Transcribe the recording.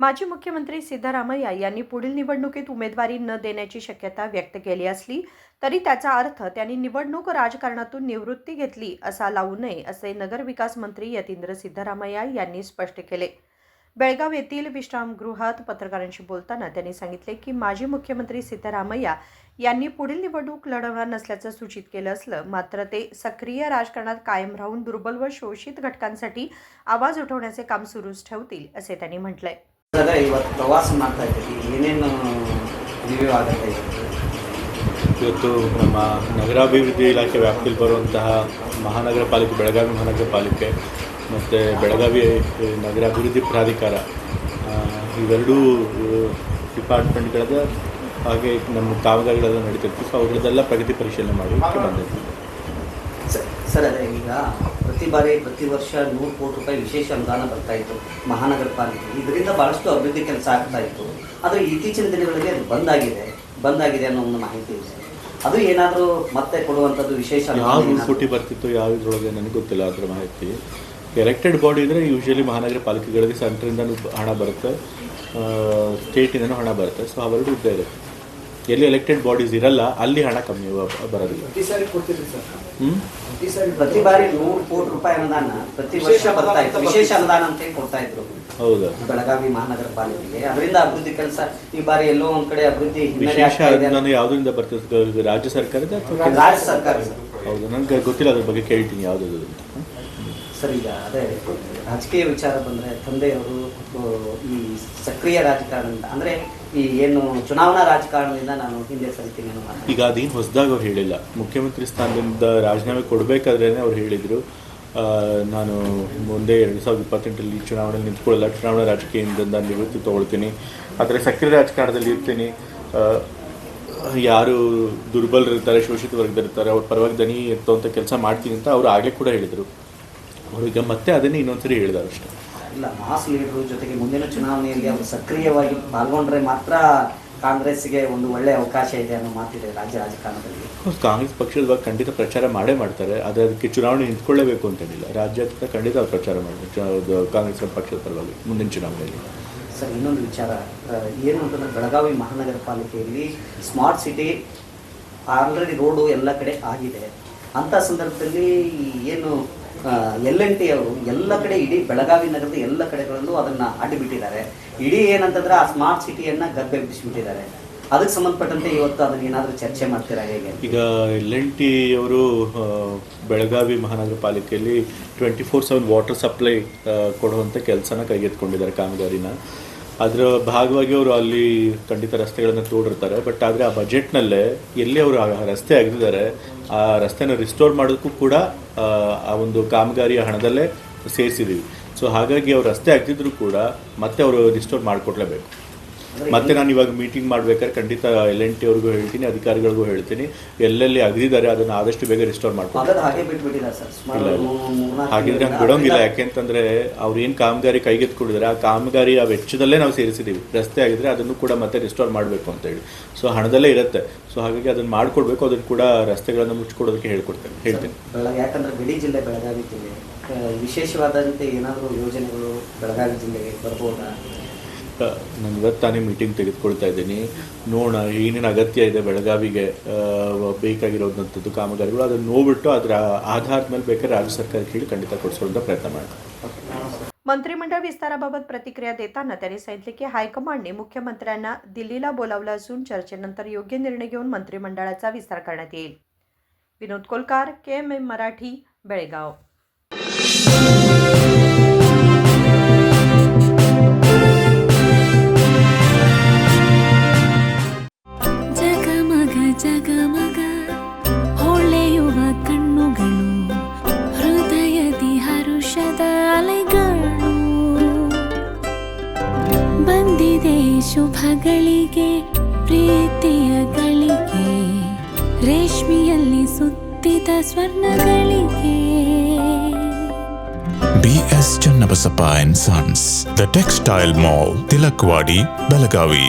माजी मुख्यमंत्री सिद्धरामय्या यांनी पुढील निवडणुकीत उमेदवारी न देण्याची शक्यता व्यक्त केली असली तरी त्याचा अर्थ त्यांनी निवडणूक राजकारणातून निवृत्ती घेतली असा लावू नये असे नगरविकास मंत्री यतींद्र सिद्धरामय्या यांनी स्पष्ट केले. बेळगाव येथील विश्रामगृहात पत्रकारांशी बोलताना त्यांनी सांगितले की माजी मुख्यमंत्री सिद्धरामय्या यांनी पुढील निवडणूक लढवणार नसल्याचं सूचित केलं असलं मात्र ते सक्रिय राजकारणात कायम राहून दुर्बल व शोषित घटकांसाठी आवाज उठवण्याचे काम सुरूच ठेवतील असे त्यांनी म्हटलंय. ಇವತ್ತು ಪ್ರವಾಸ ಮಾಡ್ತಾ ಇದ್ದೀವಿ, ಏನೇನು ರಿವ್ಯೂ ಆಗುತ್ತೆ? ಇವತ್ತು ನಮ್ಮ ನಗರಾಭಿವೃದ್ಧಿ ಇಲಾಖೆ ವ್ಯಾಪ್ತಿಯಲ್ಲಿ ಬರುವಂತಹ ಮಹಾನಗರ ಪಾಲಿಕೆ, ಬೆಳಗಾವಿ ಮಹಾನಗರ ಪಾಲಿಕೆ ಮತ್ತು ಬೆಳಗಾವಿ ನಗರಾಭಿವೃದ್ಧಿ ಪ್ರಾಧಿಕಾರ ಇವೆರಡೂ ಡಿಪಾರ್ಟ್ಮೆಂಟ್ಗಳದ ಹಾಗೆ ನಮ್ಮ ಕಾಮಗಾರಿಗಳೆಲ್ಲ ನಡೀತಿರ್ತೀವಿ. ಸೊ ಅವುಗಳದ್ದೆಲ್ಲ ಪ್ರಗತಿ ಪರಿಶೀಲನೆ ಮಾಡಲಿಕ್ಕೆ ಬಂದಿದ್ದೀವಿ. ಸರ್, ಅದೇ ಈಗ ಪ್ರತಿ ವರ್ಷ 100 ಕೋಟಿ ರೂಪಾಯಿ ವಿಶೇಷ ಅನುದಾನ ಬರ್ತಾ ಇತ್ತು ಮಹಾನಗರ ಪಾಲಿಕೆ. ಇದರಿಂದ ಭಾಳಷ್ಟು ಅಭಿವೃದ್ಧಿ ಕೆಲಸ ಆಗ್ತಾ ಇತ್ತು. ಆದರೆ ಇತ್ತೀಚಿನ ದಿನಗಳಿಗೆ ಅದು ಬಂದಾಗಿದೆ ಅನ್ನೋ ಒಂದು ಮಾಹಿತಿ ಇದೆ. ಅದು ಏನಾದರೂ ಮತ್ತೆ ಕೊಡುವಂಥದ್ದು ವಿಶೇಷ ಯಾವ 100 ಕೋಟಿ ಬರ್ತಿತ್ತು ಯಾವ ಇದರೊಳಗೆ ನನಗೆ ಗೊತ್ತಿಲ್ಲ ಅದರ ಮಾಹಿತಿ. ಎಲೆಕ್ಟೆಡ್ ಬಾಡಿ ಇದ್ದರೆ ಯೂಶಲಿ ಮಹಾನಗರ ಪಾಲಿಕೆಗಳಿಗೆ ಸೆಂಟ್ರಿಂದನೂ ಹಣ ಬರುತ್ತೆ, ಸ್ಟೇಟಿಂದನೂ ಹಣ ಬರುತ್ತೆ. ಸೊ ಅವೆರಡು ಇದ್ದೇ ಇರುತ್ತೆ. ಎಲ್ಲಿ ಎಲೆಕ್ಟೆಡ್ ಬಾಡೀಸ್ ಇರಲ್ಲ ಅಲ್ಲಿ ಹಣ ಕಮ್ಮಿ ಬರೋದಿಲ್ಲ. ಪ್ರತಿ ಬಾರಿ 100 ಕೋಟಿ ರೂಪಾಯಿ ಅನುದಾನ ಪ್ರತಿ ವರ್ಷ ಬರ್ತಾ ಇತ್ತು, ವಿಶೇಷ ಅನುದಾನ ಅಂತ ಕೊಡ್ತಾ ಇದ್ರು. ಹೌದಾ? ಬೆಳಗಾವಿ ಮಹಾನಗರ ಪಾಲಿಕೆಗೆ ಅದರಿಂದ ಅಭಿವೃದ್ಧಿ ಕೆಲಸ ಈ ಬಾರಿ ಎಲ್ಲೋ ಒಂದ್ ಕಡೆ ಅಭಿವೃದ್ಧಿ ವಿಶೇಷ ಅನುದಾನ ಯಾವುದರಿಂದ ಬರ್ತದೆ? ರಾಜ್ಯ ಸರ್ಕಾರದ ರಾಜ್ಯ ಸರ್ಕಾರ? ಹೌದು, ನನಗೆ ಗೊತ್ತಿಲ್ಲ, ಅದ್ರ ಬಗ್ಗೆ ಕೇಳ್ತೀನಿ ಯಾವುದು ಅಂತ. ಸರ್, ಈಗ ಅದೇ ರಾಜಕೀಯ ವಿಚಾರ ಬಂದರೆ ತಂದೆಯವರು ಈ ಸಕ್ರಿಯ ರಾಜಕಾರಣದಿಂದ ಅಂದರೆ ಈ ಏನು ಚುನಾವಣಾ ರಾಜಕಾರಣದಿಂದ ನಾನು ಹಿಂದೆ ಸರಿತೀನಿ ಅನ್ನೋ ಮಾತು. ಈಗ ಅದೇನು ಹೊಸದಾಗ ಅವ್ರು ಹೇಳಿಲ್ಲ. ಮುಖ್ಯಮಂತ್ರಿ ಸ್ಥಾನದಿಂದ ರಾಜೀನಾಮೆ ಕೊಡಬೇಕಾದ್ರೇ ಅವ್ರು ಹೇಳಿದರು, ನಾನು ಮುಂದೆ 2028 ಚುನಾವಣೆಯಲ್ಲಿ ನಿಂತ್ಕೊಳ್ಳಲ್ಲ, ಚುನಾವಣಾ ರಾಜಕೀಯದಿಂದ ನಾನು ನಿವೃತ್ತಿ ತೊಗೊಳ್ತೀನಿ, ಆದರೆ ಸಕ್ರಿಯ ರಾಜಕಾರಣದಲ್ಲಿ ಇರ್ತೀನಿ, ಯಾರು ದುರ್ಬಲರಿರ್ತಾರೆ, ಶೋಷಿತ ವರ್ಗದಲ್ಲಿರ್ತಾರೆ, ಅವ್ರ ಪರವಾಗಿ ದನಿ ಎತ್ತುವಂಥ ಕೆಲಸ ಮಾಡ್ತೀನಿ ಅಂತ ಅವರು ಆಗಲೇ ಕೂಡ ಹೇಳಿದರು. ಅವರಿಗೆ ಮತ್ತೆ ಅದನ್ನೇ ಇನ್ನೊಂದ್ಸರಿ ಹೇಳಿದ್ದಾರೆ ಅಷ್ಟೇ. ಇಲ್ಲ, ಮಾಸ್ ಲೀಡರು ಜೊತೆಗೆ ಮುಂದಿನ ಚುನಾವಣೆಯಲ್ಲಿ ಅವರು ಸಕ್ರಿಯವಾಗಿ ಪಾಲ್ಗೊಂಡ್ರೆ ಮಾತ್ರ ಕಾಂಗ್ರೆಸ್ಗೆ ಒಂದು ಒಳ್ಳೆಯ ಅವಕಾಶ ಇದೆ ಅನ್ನೋ ಮಾತಿದೆ ರಾಜ್ಯ ರಾಜಕಾರಣದಲ್ಲಿ. ಕಾಂಗ್ರೆಸ್ ಪಕ್ಷದ ಖಂಡಿತ ಪ್ರಚಾರ ಮಾಡ್ತಾರೆ, ಆದರೆ ಅದಕ್ಕೆ ಚುನಾವಣೆ ನಿಂತ್ಕೊಳ್ಳೇಬೇಕು ಅಂತೇನಿಲ್ಲ. ರಾಜ್ಯಾದ್ಯಂತ ಖಂಡಿತ ಅವ್ರು ಪ್ರಚಾರ ಮಾಡ್ತಾರೆ ಕಾಂಗ್ರೆಸ್ ಪಕ್ಷದ ಪರವಾಗಿ ಮುಂದಿನ ಚುನಾವಣೆಯಲ್ಲಿ. ಸರ್, ಇನ್ನೊಂದು ವಿಚಾರ ಏನು ಅಂತಂದರೆ ಬೆಳಗಾವಿ ಮಹಾನಗರ ಪಾಲಿಕೆಯಲ್ಲಿ ಸ್ಮಾರ್ಟ್ ಸಿಟಿ ಆಲ್ರೆಡಿ ರೋಡು ಎಲ್ಲ ಕಡೆ ಆಗಿದೆ. ಅಂಥ ಸಂದರ್ಭದಲ್ಲಿ ಏನು L&T ಅವರು ಎಲ್ಲ ಕಡೆ ಇಡೀ ಬೆಳಗಾವಿ ನಗರದ ಎಲ್ಲ ಕಡೆಗಳಲ್ಲೂ ಅದನ್ನು ಅಡ್ಡಿಬಿಟ್ಟಿದ್ದಾರೆ. ಇಡೀ ಏನಂತಂದ್ರೆ ಆ ಸ್ಮಾರ್ಟ್ ಸಿಟಿಯನ್ನು ಗರ್ಭೆ ಬಿಡಿಸಿಬಿಟ್ಟಿದ್ದಾರೆ. ಅದಕ್ಕೆ ಸಂಬಂಧಪಟ್ಟಂತೆ ಇವತ್ತು ಅದನ್ನ ಏನಾದರೂ ಚರ್ಚೆ ಮಾಡ್ತೀರಾ ಹೇಗೆ? ಈಗ L&T ಅವರು ಬೆಳಗಾವಿ ಮಹಾನಗರ ಪಾಲಿಕೆಯಲ್ಲಿ 24/7 ವಾಟರ್ ಸಪ್ಲೈ ಕೊಡುವಂಥ ಕೆಲಸನ ಕೈಗೆತ್ತಿಕೊಂಡಿದ್ದಾರೆ, ಕಾಮಗಾರಿನ. ಅದರ ಭಾಗವಾಗಿ ಅವರು ಅಲ್ಲಿ ಖಂಡಿತ ರಸ್ತೆಗಳನ್ನು ತೋಡಿರ್ತಾರೆ. ಬಟ್ ಆದರೆ ಆ ಬಜೆಟ್ನಲ್ಲೇ ಎಲ್ಲಿ ಅವರು ರಸ್ತೆ ಆಗಿದ್ದಾರೆ ಆ ರಸ್ತೆನ ರಿಸ್ಟೋರ್ ಮಾಡೋದಕ್ಕೂ ಕೂಡ ಆ ಒಂದು ಕಾಮಗಾರಿಯ ಹಣದಲ್ಲೇ ಸೇರಿಸಿದ್ದೀವಿ. ಸೊ ಹಾಗಾಗಿ ಅವ್ರು ರಸ್ತೆ ಆಗ್ತಿದ್ರು ಕೂಡ ಮತ್ತೆ ಅವರು ರಿಸ್ಟೋರ್ ಮಾಡಿಕೊಡ್ಲೇಬೇಕು. ಮತ್ತೆ ನಾನು ಇವಾಗ ಮೀಟಿಂಗ್ ಮಾಡ್ಬೇಕಾದ್ರೆ ಖಂಡಿತ L&T ಅವ್ರಿಗೂ ಹೇಳ್ತೀನಿ, ಅಧಿಕಾರಿಗಳಿಗೂ ಹೇಳ್ತೀನಿ, ಎಲ್ಲೆಲ್ಲಿ ಅಗದಿದ್ದಾರೆ ಅದನ್ನು ಆದಷ್ಟು ಬೇಗ ರಿಸ್ಟೋರ್ ಮಾಡ್ಕೊಂಡು. ಹಾಗಿದ್ರೆ ಹಂಗೆ ಬಿಡೋಂಗಿಲ್ಲ. ಯಾಕೆಂತಂದರೆ ಅವ್ರು ಏನು ಕಾಮಗಾರಿ ಕೈಗೆತ್ಕೊಂಡಿದ್ದಾರೆ ಆ ಕಾಮಗಾರಿಯ ವೆಚ್ಚದಲ್ಲೇ ನಾವು ಸೇರಿಸಿದ್ದೀವಿ. ರಸ್ತೆ ಆಗಿದ್ರೆ ಅದನ್ನು ಕೂಡ ಮತ್ತೆ ರಿಸ್ಟೋರ್ ಮಾಡಬೇಕು ಅಂತೇಳಿ. ಸೊ ಹಣದಲ್ಲೇ ಇರುತ್ತೆ. ಸೊ ಹಾಗಾಗಿ ಅದನ್ನು ಮಾಡಿಕೊಡ್ಬೇಕು. ಅದನ್ನು ಕೂಡ ರಸ್ತೆಗಳನ್ನು ಮುಚ್ಚಿಕೊಡೋದಕ್ಕೆ ಹೇಳ್ತೀನಿ. ಯಾಕಂದರೆ ಗಡಿ ಜಿಲ್ಲೆ ಬೆಳಗಾವಿ ಜಿಲ್ಲೆ ವಿಶೇಷವಾದಂತೆ ಏನಾದರೂ ಯೋಜನೆಗಳು ಬೆಳಗಾವಿ ಜಿಲ್ಲೆಗೆ ಬರ್ಬೋದಾ? ನಾನು ಇವತ್ತಾನೇ ಮೀಟಿಂಗ್ ತೆಗೆದುಕೊಳ್ತಾ ಇದ್ದೀನಿ. ನೋಡೋಣ ಏನೇನು ಅಗತ್ಯ ಇದೆ ಬೆಳಗಾವಿಗೆ ಬೇಕಾಗಿರೋದಂಥದ್ದು ಕಾಮಗಾರಿಗಳು, ಅದನ್ನು ನೋಡ್ಬಿಟ್ಟು ಅದರ ಆಧಾರದ ಮೇಲೆ ಬೇಕಾದ್ರೆ ರಾಜ್ಯ ಸರ್ಕಾರಕ್ಕೆ ಹೇಳಿ ಖಂಡಿತ ಕೊಡಿಸೋಂಥ प्रयत्न ಮಾಡ್ತಾರೆ. मंत्रिमंडळ विस्ताराबाबत प्रतिक्रिया देताना त्यांनी सांगितले की हायकमांडने मुख्यमंत्र्यांना दिल्लीला बोलावलं असून चर्चेनंतर योग्य निर्णय घेऊन मंत्रिमंडळाचा विस्तार करण्यात येईल. विनोद कोलकार, KMM मराठी, बेळगाव. ಜಗಮಗ ಹೊಳೆಯುವ ಕಣ್ಣುಗಳು, ಹೃದಯದಿ ಹರುಷದ ಅಲೆಗಳು. ಬಂದಿದೆ ಶುಭಗಳಿಗೆ ಪ್ರೀತಿಯ ಗಳಿಗೆ, ರೇಷ್ಮೆಯಲ್ಲಿ ಸುತ್ತಿದ ಸ್ವರ್ಣಗಳಿಗೆ. BS Channabasappa and Sons, The Textile Mall, Tilakvadi, Belagavi.